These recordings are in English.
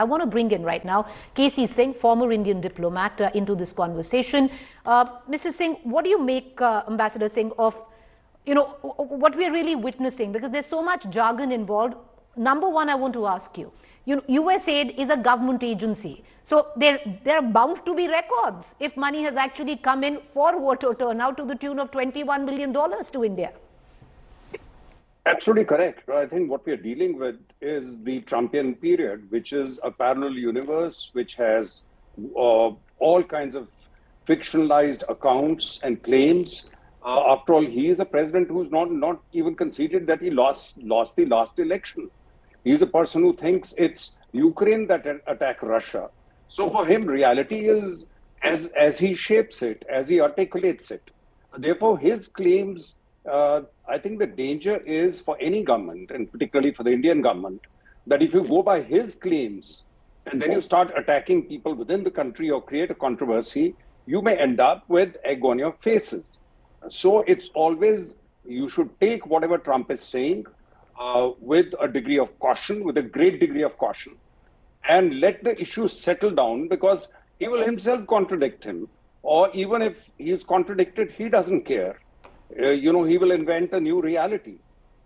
I want to bring in right now KC Singh, former Indian diplomat, into this conversation. Mr. Singh, what do you make, Ambassador Singh, of what we are really witnessing? Because there's so much jargon involved. Number one, I want to ask you, USAID is a government agency. So there are bound to be records if money has actually come in for water turnout to the tune of $21 million to India. Absolutely correct. I think what we are dealing with is the Trumpian period, which is a parallel universe which has all kinds of fictionalized accounts and claims. After all, he is a president who's not even conceded that he lost the last election. He's a person who thinks it's Ukraine that attacked Russia. So for him, reality is as he shapes it, as he articulates it. Therefore, his claims, I think the danger is for any government, and particularly for the Indian government, that if you go by his claims and then you start attacking people within the country or create a controversy, you may end up with egg on your faces. So it's always, you should take whatever Trump is saying with a degree of caution, with a great degree of caution, and let the issue settle down, because he will himself contradict him. Or even if he's contradicted, he doesn't care. He will invent a new reality.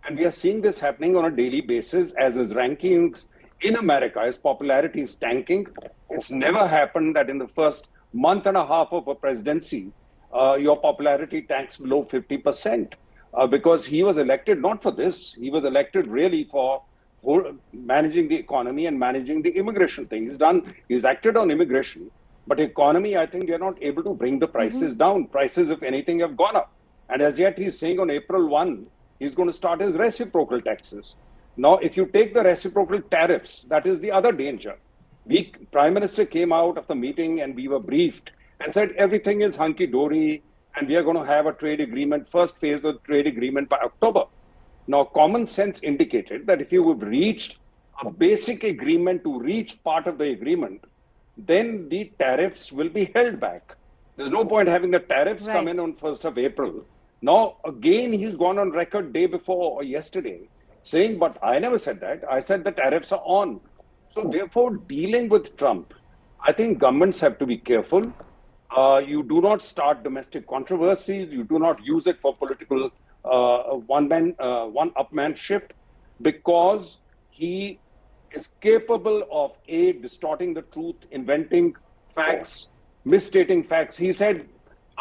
And we are seeing this happening on a daily basis as his rankings in America, his popularity is tanking. It's never happened that in the first month and a half of a presidency, your popularity tanks below 50%. Because he was elected not for this. He was elected really for managing the economy and managing the immigration thing. He's acted on immigration. But economy, I think they're not able to bring the prices down. Prices, if anything, have gone up. And as yet, he's saying on April 1, he's going to start his reciprocal taxes. Now, if you take the reciprocal tariffs, that is the other danger. Prime Minister came out of the meeting and we were briefed and said everything is hunky-dory and we are going to have a trade agreement, first phase of trade agreement by October. Now, common sense indicated that if you have reached a basic agreement to reach part of the agreement, then the tariffs will be held back. There's no point having the tariffs come in on 1st of April. Now, again, he's gone on record day before or yesterday saying, but I never said that. I said the tariffs are on. So therefore, dealing with Trump, I think governments have to be careful. You do not start domestic controversies. You do not use it for political one-upmanship, because he is capable of distorting the truth, inventing facts, misstating facts. He said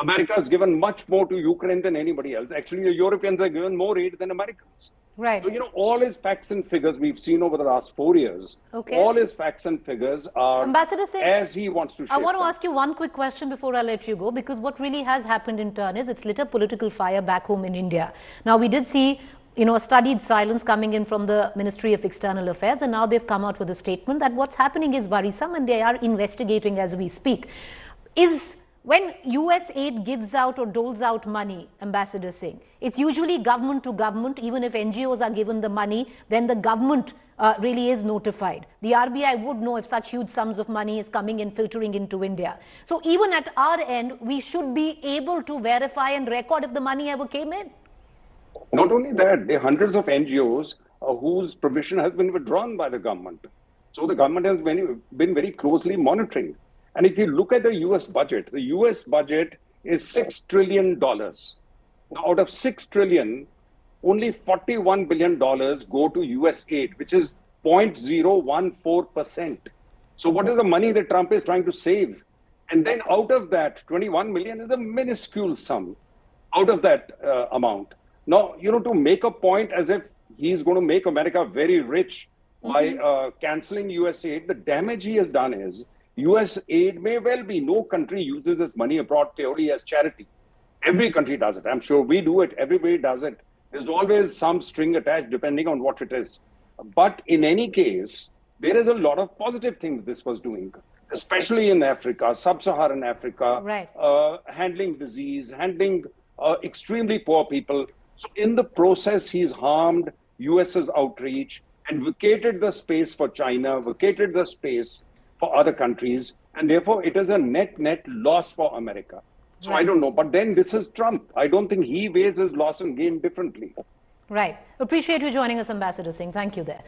America has given much more to Ukraine than anybody else. Actually, the Europeans have given more aid than Americans. Right. So, all his facts and figures we've seen over the last 4 years, all his facts and figures are Ambassador Singh, as he wants to shape I want to them. ask you one quick question before I let you go, because what really has happened in turn is it's lit a political fire back home in India. Now, we did see a studied silence coming in from the Ministry of External Affairs, and now they've come out with a statement that what's happening is worrisome and they are investigating as we speak. When USAID gives out or doles out money, Ambassador Singh, it's usually government to government. Even if NGOs are given the money, then the government really is notified. The RBI would know if such huge sums of money is coming in, filtering into India. So even at our end, we should be able to verify and record if the money ever came in. Not only that, there are hundreds of NGOs whose permission has been withdrawn by the government. So the government has been very closely monitoring. And if you look at the US budget is $6 trillion. Now, out of $6 trillion, only $41 billion go to US aid, which is 0.014%. So what is the money that Trump is trying to save? And then out of that, 21 million is a minuscule sum out of that amount. Now, to make a point as if he's going to make America very rich by canceling US aid, the damage he has done is US aid may well be, no country uses its money abroad purely as charity. Every country does it. I'm sure we do it. Everybody does it. There's always some string attached depending on what it is. But in any case, there is a lot of positive things this was doing, especially in Africa, sub-Saharan Africa, handling disease, handling extremely poor people. So in the process, he's harmed US's outreach and vacated the space for China, vacated the space for other countries, and therefore it is a net loss for America. So I don't know, but then this is Trump. I don't think he weighs his loss and gain differently. Right. Appreciate you joining us, Ambassador Singh. Thank you there.